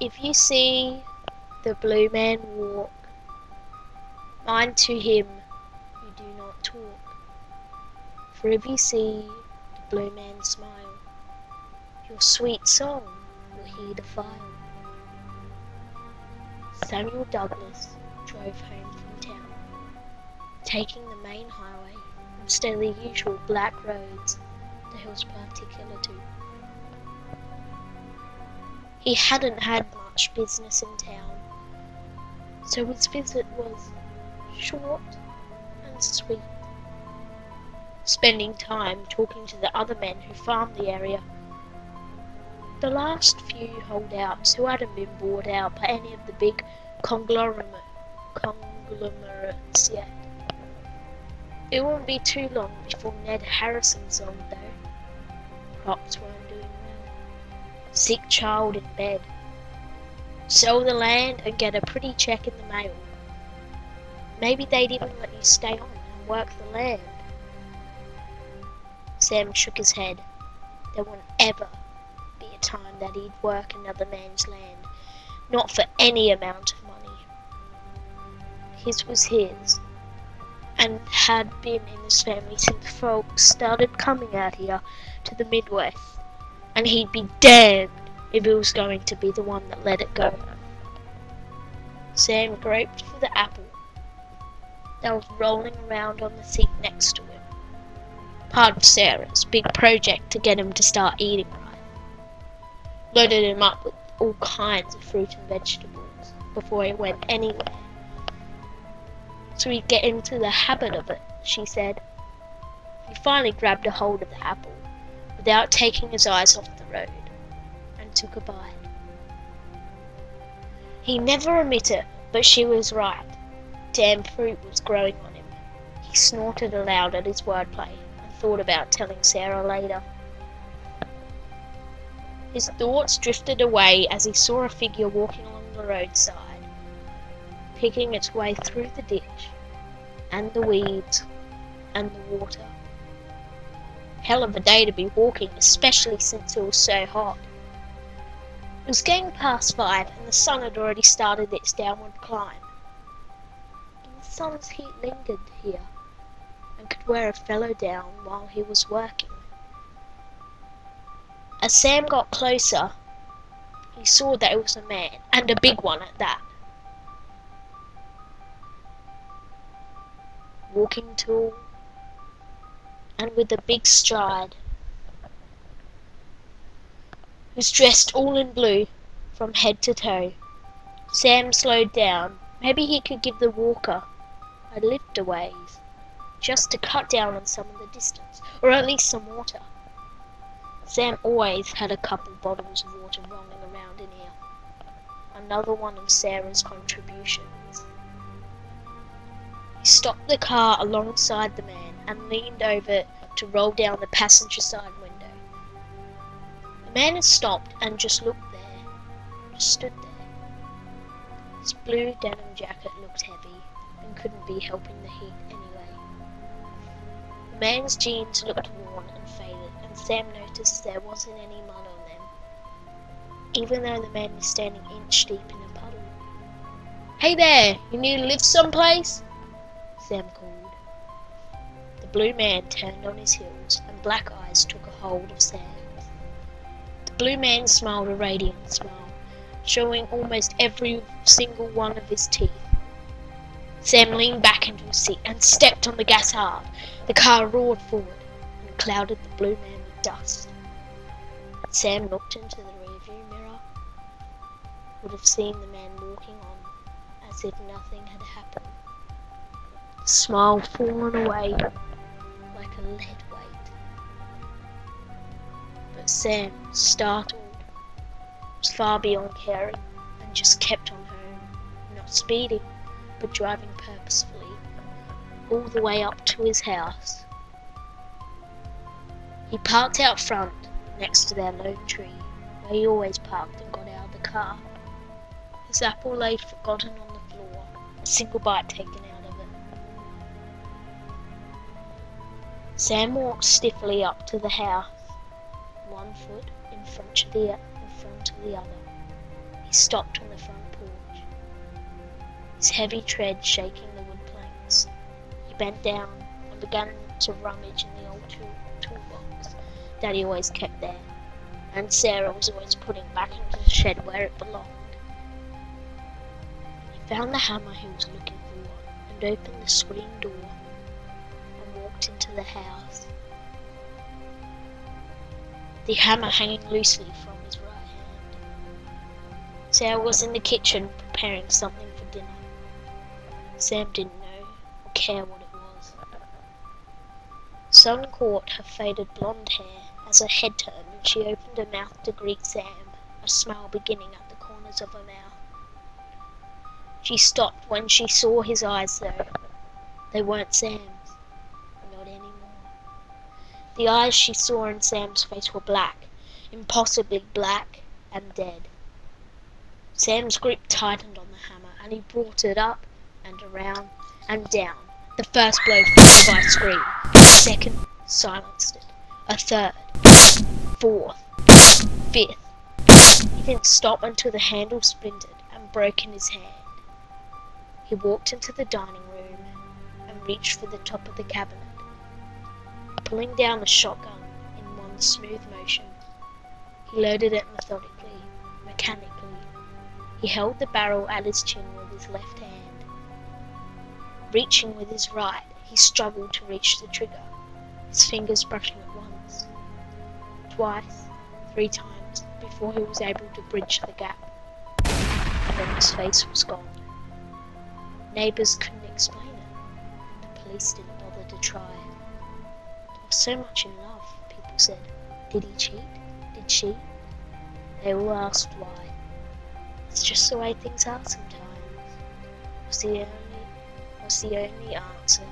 If you see the blue man walk, mind to him you do not talk. For if you see the blue man smile, your sweet song will hear the file. Samuel Douglas drove home from town, taking the main highway instead of the usual black roads that he was particular to. He hadn't had much business in town, so his visit was short and sweet, spending time talking to the other men who farmed the area. The last few holdouts who hadn't been bought out by any of the big conglomerates yet. It wouldn't be too long before Ned Harrison sold though. Crops weren't doing well. Sick child in bed. Sell the land and get a pretty check in the mail. Maybe they'd even let you stay on and work the land. Sam shook his head. There wouldn't ever be a time that he'd work another man's land, not for any amount of money. His was his, and had been in his family since folks started coming out here to the Midwest, and he'd be damned if he was going to be the one that let it go. Sam groped for the apple that was rolling around on the seat next to him. Part of Sarah's big project to get him to start eating right. Loaded him up with all kinds of fruit and vegetables before he went anywhere, so he'd get into the habit of it, she said. He finally grabbed a hold of the apple without taking his eyes off the road and took a bite. He never admitted it, but she was right. Damn fruit was growing on him. He snorted aloud at his wordplay and thought about telling Sarah later. His thoughts drifted away as he saw a figure walking along the roadside, picking its way through the ditch, and the weeds, and the water. Hell of a day to be walking, especially since it was so hot. It was getting past 5 and the sun had already started its downward climb. And the sun's heat lingered here, and could wear a fellow down while he was working. As Sam got closer, he saw that it was a man, and a big one at that. Walking tall, and with a big stride. He was dressed all in blue, from head to toe. Sam slowed down. Maybe he could give the walker a lift a ways, just to cut down on some of the distance, or at least some water. Sam always had a couple bottles of water rolling around in here. Another one of Sarah's contributions. He stopped the car alongside the man and leaned over to roll down the passenger side window. The man had stopped and just looked there, just stood there. His blue denim jacket looked heavy and couldn't be helping the heat anyway. The man's jeans looked worn and faded, and Sam noticed there wasn't any mud on them, even though the man was standing inch deep in a puddle. "Hey there, you need a lift someplace?" Sam called. The blue man turned on his heels, and black eyes took a hold of Sam's. The blue man smiled a radiant smile, showing almost every single one of his teeth. Sam leaned back into his seat and stepped on the gas hard. The car roared forward and clouded the blue man with dust. Sam looked into the rearview mirror, would have seen the man walking on as if nothing had happened. The smile fallen away like a lead weight. But Sam, startled, was far beyond caring and just kept on home, not speeding, but driving purposefully, all the way up to his house. He parked out front, next to their lone tree, where he always parked and got out of the car. His apple lay forgotten on the floor, a single bite taken out of it. Sam walked stiffly up to the house, one foot in front of the other. He stopped on the front porch, his heavy tread shaking the wood planks. He bent down and began to rummage in the old toolbox Daddy always kept there, and Sarah was always putting back into the shed where it belonged. He found the hammer he was looking for and opened the screen door and walked into the house, the hammer hanging loosely from his right hand. Sarah was in the kitchen preparing something for dinner. Sam didn't know or care what it was. The sun caught her faded blonde hair as her head turned and she opened her mouth to greet Sam, a smile beginning at the corners of her mouth. She stopped when she saw his eyes though. They weren't Sam's. Not anymore. The eyes she saw in Sam's face were black, impossibly black and dead. Sam's grip tightened on the hammer and he brought it up and around and down. The first blow followed by a scream. The second silenced it. A third. Fourth. Fifth. He didn't stop until the handle splintered and broke in his hand. He walked into the dining room and reached for the top of the cabinet, pulling down the shotgun in one smooth motion. He loaded it methodically, mechanically. He held the barrel at his chin with his left hand. Reaching with his right, he struggled to reach the trigger, his fingers brushing at once, twice, 3 times, before he was able to bridge the gap. And then his face was gone. Neighbours couldn't explain it. The police didn't bother to try. They were so much in love, people said. Did he cheat? Did she? They all asked why. It's just the way things are sometimes. Was the only answer.